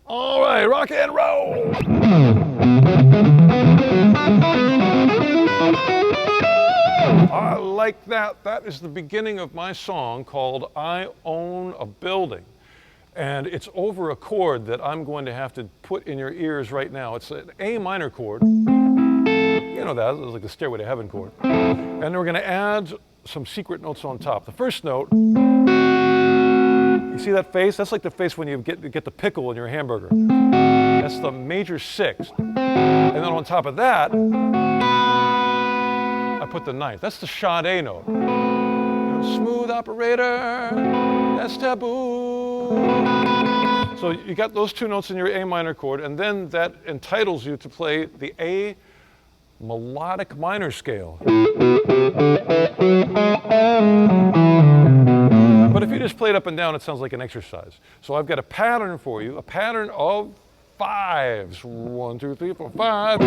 All right, rock and roll. I like that. That is the beginning of my song called I Own a Building. And it's over a chord that I'm going to have to put in your ears right now. It's an A minor chord. You know that, it's like the Stairway to Heaven chord. And then we're going to add some secret notes on top. The first note, you see that face? That's like the face when you get the pickle in your hamburger. That's the major sixth. And then on top of that, I put the ninth. That's the Sade note. Smooth operator, that's taboo. So you got those two notes in your A minor chord, and then that entitles you to play the A melodic minor scale. But if you just play it up and down, it sounds like an exercise. So I've got a pattern for you, a pattern of fives. 1, 2, 3, 4, 5.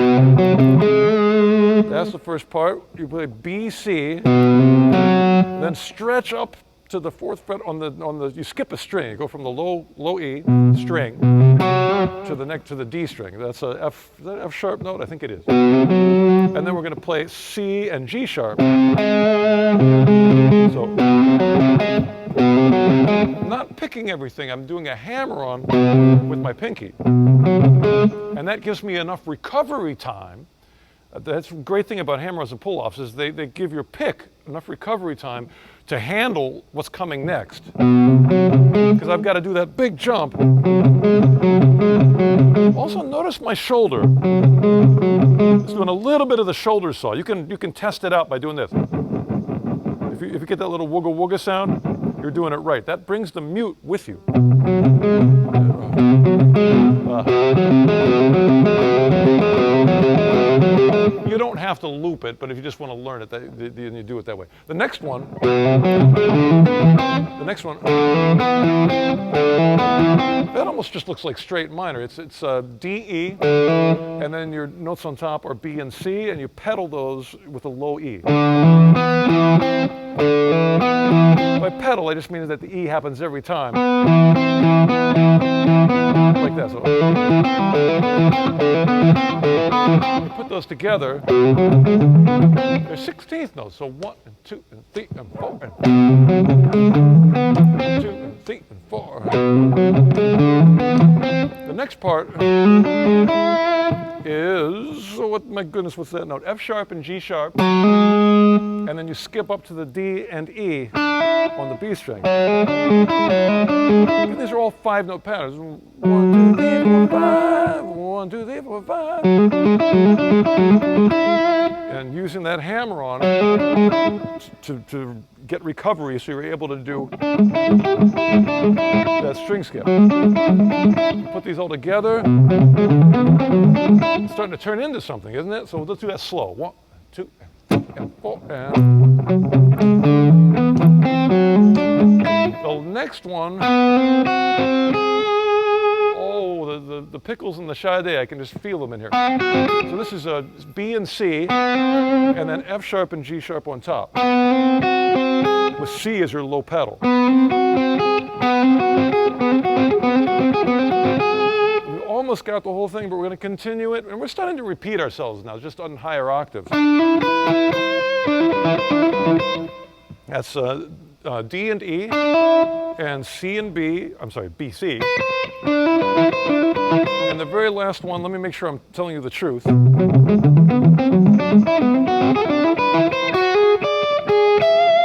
That's the first part. You play B, C, then stretch up to the fourth fret on the. You skip a string. You go from the low E string to the D string. That's a F. Is that an F sharp note? I think it is. And then we're going to play C and G sharp. So, not picking everything. I'm doing a hammer on with my pinky, and that gives me enough recovery time. That's the great thing about hammer-ons and pull-offs is they give your pick enough recovery time to handle what's coming next. Because I've got to do that big jump. Also notice my shoulder. It's doing a little bit of the shoulder saw. You can test it out by doing this. If you get that little wooga wooga sound, you're doing it right. That brings the mute with you. You don't have to loop it, but if you just want to learn it, then you do it that way. The next one, that almost just looks like straight minor. It's D, E, and then your notes on top are B and C, and you pedal those with a low E. By pedal, I just mean that the E happens every time. Like that. So you put those together, they're 16th notes. So 1 and 2 and 3 and 4 and 2 and 3 and 4. The next part is, my goodness, what's that note? F sharp and G sharp. And then you skip up to the D and E on the B string. And these are all 5-note patterns. 1, 2, 3, 4, 5. 1, 2, 3, 4, 5. And using that hammer on to get recovery, so you're able to do that string skip. Put these all together. It's starting to turn into something, isn't it? So let's do that slow. 1, 2, 3, and 4, and the next one. The pickles and the Sade, I can just feel them in here. So this is a B and C, and then F sharp and G sharp on top, with C as your low pedal. We almost got the whole thing, but we're going to continue it, and we're starting to repeat ourselves now, just on higher octaves. That's D and E, and C and B, I'm sorry, B, C. And the very last one, let me make sure I'm telling you the truth.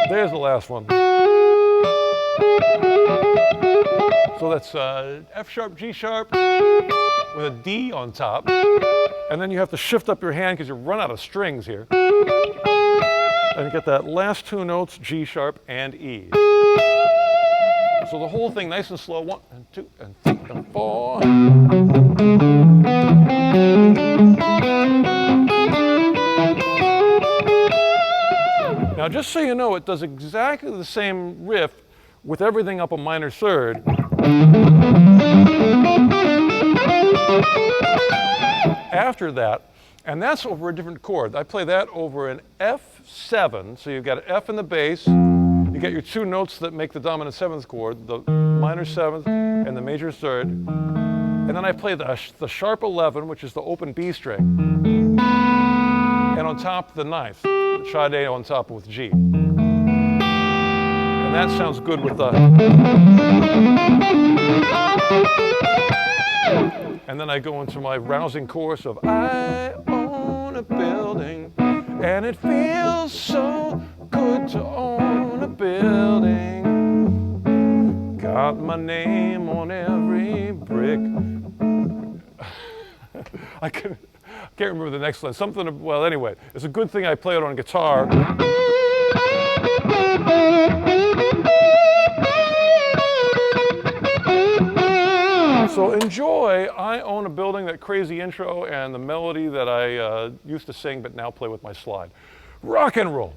There's the last one. So that's F sharp, G sharp, with a D on top. And then you have to shift up your hand because you run out of strings here. And you get that last two notes, G sharp and E. So the whole thing nice and slow, 1 and 2 and 3 and 4. Now just so you know, it does exactly the same riff with everything up a minor third. After that, and that's over a different chord. I play that over an F7, so you've got an F in the bass. You get your two notes that make the dominant 7th chord, the minor 7th and the major 3rd. And then I play the sharp 11, which is the open B string, and on top the ninth, the Sade on top with G. And that sounds good with the... And then I go into my rousing chorus of I own a building, and it feels so good to own a building. Got my name on every brick. I can't remember the next line. Something, well, anyway, it's a good thing I play it on guitar. So enjoy I Own a Building, that crazy intro, and the melody that I used to sing but now play with my slide. Rock and roll.